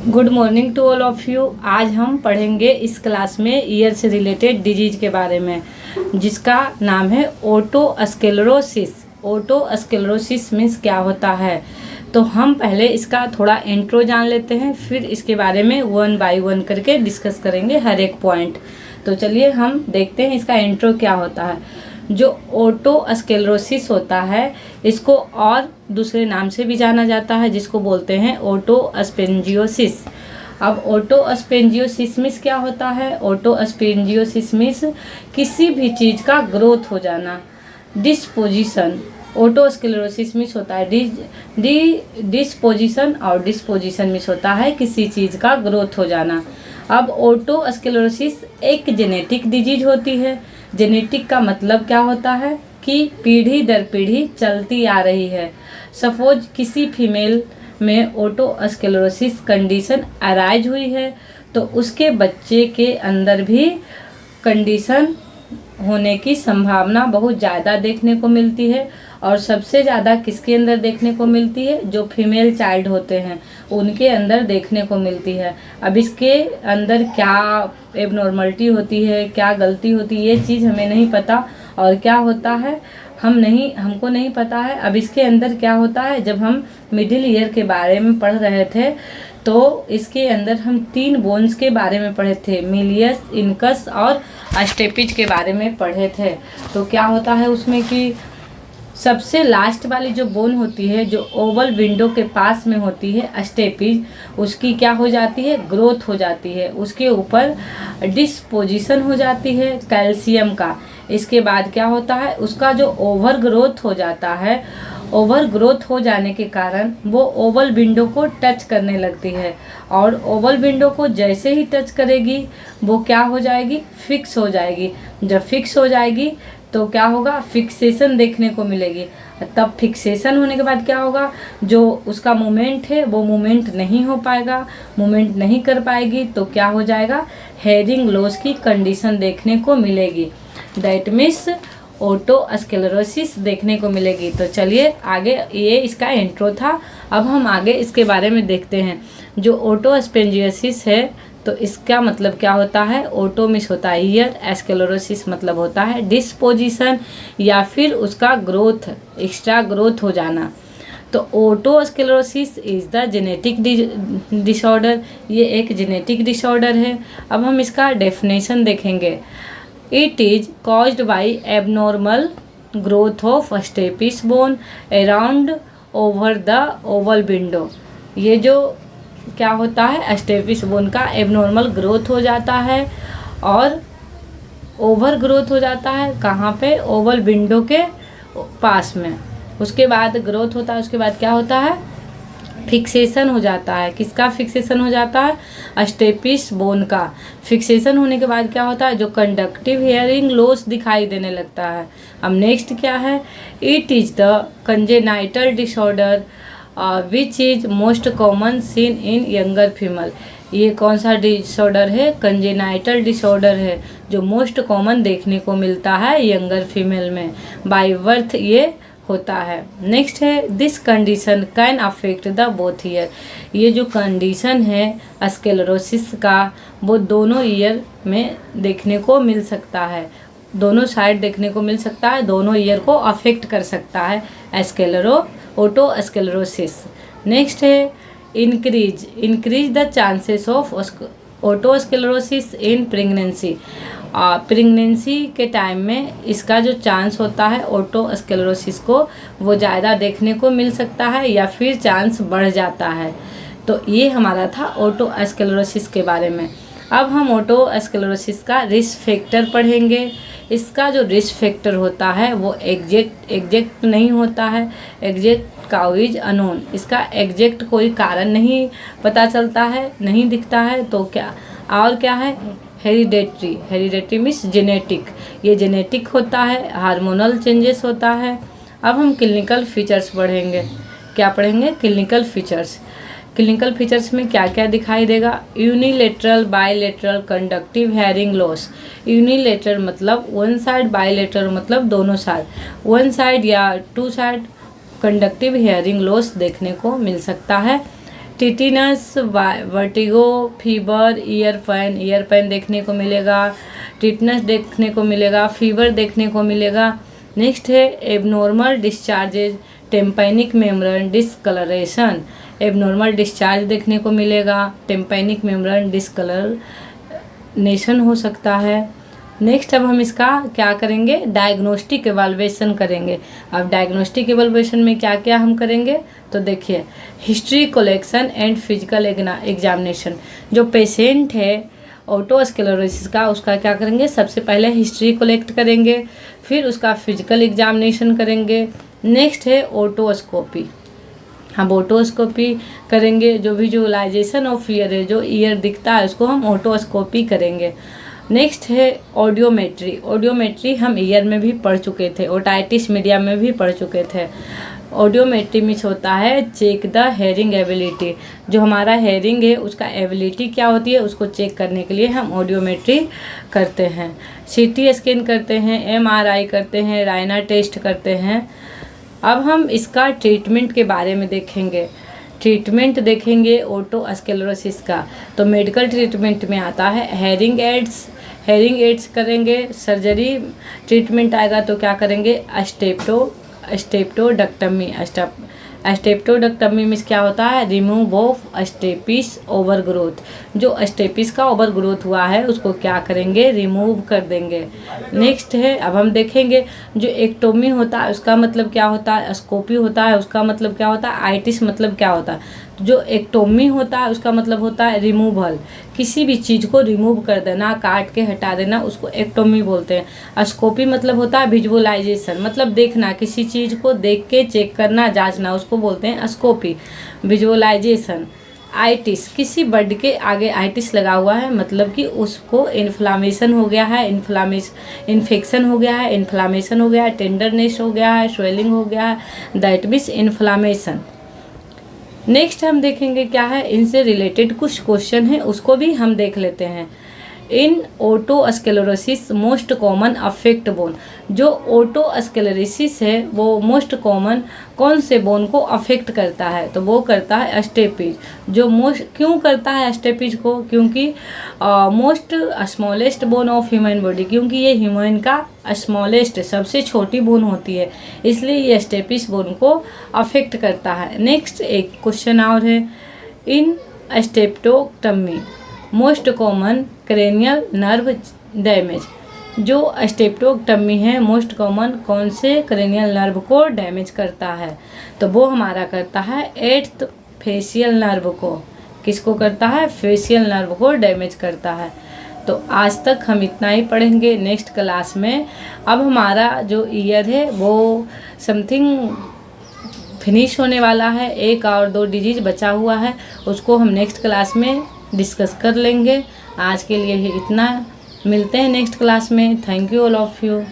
Good morning to all of you. आज हम पढ़ेंगे इस क्लास में ईयर से रिलेटेड डिजीज के बारे में, जिसका नाम है ओटोस्क्लेरोसिस। ओटोस्क्लेरोसिस मीन्स क्या होता है, तो हम पहले इसका थोड़ा इंट्रो जान लेते हैं, फिर इसके बारे में वन बाय वन करके डिस्कस करेंगे हर एक पॉइंट। तो चलिए हम देखते हैं इसका इंट्रो क्या होता है। जो ओटोस्क्लेरोसिस होता है, इसको और दूसरे नाम से भी जाना जाता है, जिसको बोलते हैं ओटोस्पेंजियोसिस। अब ओटोस्पेंजियोसिस मीन्स क्या होता है? ओटोस्पेंजियोसिस मीन्स किसी भी चीज़ का ग्रोथ हो जाना, डिस्पोजिशन। ओटोस्क्लेरोसिस मीन्स होता है डिस्पोजिशन, और डिस्पोजिशन मीन्स होता है किसी चीज़ का ग्रोथ हो जाना। अब ओटोस्क्लेरोसिस एक जेनेटिक डिजीज होती है। जेनेटिक का मतलब क्या होता है कि पीढ़ी दर पीढ़ी चलती आ रही है। सपोज किसी फीमेल में ओटोस्क्लेरोसिस कंडीशन अराइज हुई है, तो उसके बच्चे के अंदर भी कंडीशन होने की संभावना बहुत ज़्यादा देखने को मिलती है। और सबसे ज़्यादा किसके अंदर देखने को मिलती है? जो फीमेल चाइल्ड होते हैं उनके अंदर देखने को मिलती है। अब इसके अंदर क्या एबनॉर्मलिटी होती है, क्या गलती होती है, ये चीज़ हमें नहीं पता। और क्या होता है हमको नहीं पता है। अब इसके अंदर क्या होता है, जब हम मिडिल ईयर के बारे में पढ़ रहे थे तो इसके अंदर हम 3 बोन्स के बारे में पढ़े थे, मिलियस, इनकस और स्टेपिज के बारे में पढ़े थे। तो क्या होता है उसमें कि सबसे लास्ट वाली जो बोन होती है, जो ओवल विंडो के पास में होती है, स्टेपिज, उसकी क्या हो जाती है? ग्रोथ हो जाती है। उसके ऊपर डिस्पोजिशन हो जाती है कैल्शियम का। इसके बाद क्या होता है, उसका जो ओवर ग्रोथ हो जाता है, ओवर ग्रोथ हो जाने के कारण वो ओवल विंडो को टच करने लगती है। और ओवल विंडो को जैसे ही टच करेगी वो क्या हो जाएगी? फिक्स हो जाएगी। जब फिक्स हो जाएगी तो क्या होगा? फिक्सेशन देखने को मिलेगी। तब फिक्सेशन होने के बाद क्या होगा? जो उसका मूवमेंट है वो मूवमेंट नहीं हो पाएगा, मूवमेंट नहीं कर पाएगी, तो क्या हो जाएगा? हेयरिंग लॉस की कंडीशन देखने को मिलेगी। दैट मीन्स ओटोस्क्लेरोसिस देखने को मिलेगी। तो चलिए आगे, ये इसका इंट्रो था। अब हम आगे इसके बारे में देखते हैं। जो ओटोस्पेंजियोसिस है तो इसका मतलब क्या होता है? ओटो मीन्स होता है ईयर, स्क्लेरोसिस मतलब होता है डिस्पोजिशन या फिर उसका ग्रोथ, एक्स्ट्रा ग्रोथ हो जाना। तो ओटोस्क्लेरोसिस इज़ द जेनेटिक डिसऑर्डर। ये एक जेनेटिक डिसऑर्डर है। अब हम इसका डेफिनेशन देखेंगे। It is caused by abnormal growth of stapes bone around over the oval window. ये जो क्या होता है, स्टेपिस बोन का एबनॉर्मल ग्रोथ हो जाता है और ओवर ग्रोथ हो जाता है। कहाँ पे? ओवल विंडो के पास में। उसके बाद ग्रोथ होता है, उसके बाद क्या होता है? फिक्सेशन हो जाता है। किसका फिक्सेशन हो जाता है? स्टेपिस बोन का। फिक्सेशन होने के बाद क्या होता है? जो कंडक्टिव हेयरिंग लॉस दिखाई देने लगता है। अब नेक्स्ट क्या है? It is the congenital disorder which is most common seen in younger female. ये कौन सा डिसऑर्डर है? कंजेनाइटल डिसऑर्डर है, जो मोस्ट कॉमन देखने को मिलता है यंगर फीमेल में। बाय बर्थ ये होता है। नेक्स्ट है, this condition can affect the both year. ये जो कंडीशन है स्क्लेरोसिस का, वो दोनों ईयर में देखने को मिल सकता है, दोनों साइड देखने को मिल सकता है, दोनों ईयर को अफेक्ट कर सकता है ओटोस्क्लेरोसिस। नेक्स्ट है, increase the chances of otosclerosis in pregnancy. Pregnancy के टाइम में इसका जो चांस होता है ओटोस्क्लेरोसिस को, वो ज़्यादा देखने को मिल सकता है या फिर चांस बढ़ जाता है। तो ये हमारा था ओटोस्क्लेरोसिस के बारे में। अब हम ओटोस्क्लेरोसिस का रिस्क फैक्टर पढ़ेंगे। इसका जो रिस्क फैक्टर होता है वो एग्जैक्ट नहीं होता है, एग्जैक्ट काउज अनोन। इसका एग्जैक्ट कोई कारण नहीं पता चलता है, नहीं दिखता है। तो क्या और क्या है? Hereditary means genetic. ये जेनेटिक होता है, हार्मोनल चेंजेस होता है। अब हम क्लिनिकल फीचर्स पढ़ेंगे। क्या पढ़ेंगे? Clinical features. क्लिनिकल फीचर्स में क्या क्या दिखाई देगा? Unilateral, bilateral, conductive hearing loss. Unilateral मतलब वन साइड, बायलेटरल मतलब दोनों साइड, वन साइड या two side conductive hearing loss देखने को मिल सकता है। Tinnitus, vertigo, fever, ear pain देखने को मिलेगा, टिटनस देखने को मिलेगा, फीवर देखने को मिलेगा। नेक्स्ट है abnormal discharges, tympanic membrane discoloration, abnormal discharge देखने को मिलेगा, टेम्पैनिक मेम्ब्रेन डिस्कलरेशन हो सकता है। नेक्स्ट अब हम इसका क्या करेंगे, डायग्नोस्टिक एवैल्यूएशन करेंगे। अब डायग्नोस्टिक एवैल्यूएशन में क्या क्या हम करेंगे, तो देखिए history collection and physical examination. जो पेशेंट है ऑटोस्क्लेरोसिस का, उसका क्या करेंगे, सबसे पहले हिस्ट्री कलेक्ट करेंगे, फिर उसका फिजिकल एग्जामिनेशन करेंगे। नेक्स्ट है ओटोस्कोपी, हम ओटोस्कोपी करेंगे। जो विजुअलाइजेशन ऑफ ईयर है, जो ईयर दिखता है उसको हम ओटोस्कोपी करेंगे। नेक्स्ट है ऑडियोमेट्री, ऑडियोमेट्री हम ईयर में भी पढ़ चुके थे, ओटाइटिस मीडिया में भी पढ़ चुके थे। ऑडियोमेट्री मीन्स होता है चेक द हेयरिंग एबिलिटी, जो हमारा हेयरिंग है उसका एबिलिटी क्या होती है उसको चेक करने के लिए हम ऑडियोमेट्री करते हैं। सीटी स्कैन करते हैं, एमआरआई करते हैं, राइना टेस्ट करते हैं। अब हम इसका ट्रीटमेंट के बारे में देखेंगे। ट्रीटमेंट देखेंगे ओटोस्क्लेरोसिस का, तो मेडिकल ट्रीटमेंट में आता है हेयरिंग एड्स करेंगे। सर्जरी ट्रीटमेंट आएगा तो क्या करेंगे, स्टेप्टोडक्टमी मीन्स क्या होता है, remove of stapes over growth. जो स्टेपिस का ओवर ग्रोथ हुआ है उसको क्या करेंगे, रिमूव कर देंगे। नेक्स्ट है अब हम देखेंगे जो एक्टोमी होता है उसका मतलब क्या होता है, स्कोपी होता है उसका मतलब क्या होता है, आइटिस मतलब क्या होता है। जो एक्टोमी होता है उसका मतलब होता है रिमूवल, किसी भी चीज़ को रिमूव कर देना, काट के हटा देना, उसको एक्टोमी बोलते हैं। स्कोपी मतलब होता है विजुअलाइजेशन, मतलब देखना, किसी चीज़ को देख के चेक करना, जांचना, उसको बोलते हैं स्कोपी, विजुअलाइजेशन। आइटिस, किसी बर्ड के आगे आइटिस लगा हुआ है मतलब कि उसको इन्फ्लामेशन हो गया है, इन्फेक्शन हो गया है, इन्फ्लामेशन हो गया है, टेंडरनेस हो गया है, स्वेलिंग हो गया है, दैट मीन्स इन्फ्लामेशन। नेक्स्ट हम देखेंगे क्या है, इनसे रिलेटेड कुछ क्वेश्चन है उसको भी हम देख लेते हैं। इन ओटोस्क्लेरोसिस मोस्ट कॉमन अफेक्ट बोन, जो ओटोस्क्लेरोसिस है वो मोस्ट कॉमन कौन से बोन को अफेक्ट करता है, तो वो करता है स्टेपिज। जो मोस्ट क्यों करता है स्टेपिज को, क्योंकि most smallest bone of human body, क्योंकि ये ह्यूमन का स्मॉलेस्ट सबसे छोटी बोन होती है, इसलिए ये स्टेपिस बोन को अफेक्ट करता है। नेक्स्ट एक क्वेश्चन और है, in stapedotomy most common cranial nerve damage, जो स्टेप्टोटमी है मोस्ट कॉमन कौन से क्रेनियल नर्व को डैमेज करता है, तो वो हमारा करता है 8th फेशियल नर्व को। किसको करता है, फेशियल नर्व को डैमेज करता है। तो आज तक हम इतना ही पढ़ेंगे। नेक्स्ट क्लास में अब हमारा जो ईयर है वो समथिंग फिनिश होने वाला है, 1 और 2 डिजीज बचा हुआ है, उसको हम नेक्स्ट क्लास में डिस्कस कर लेंगे। आज के लिए ही इतना, मिलते हैं नेक्स्ट क्लास में। Thank you all of you.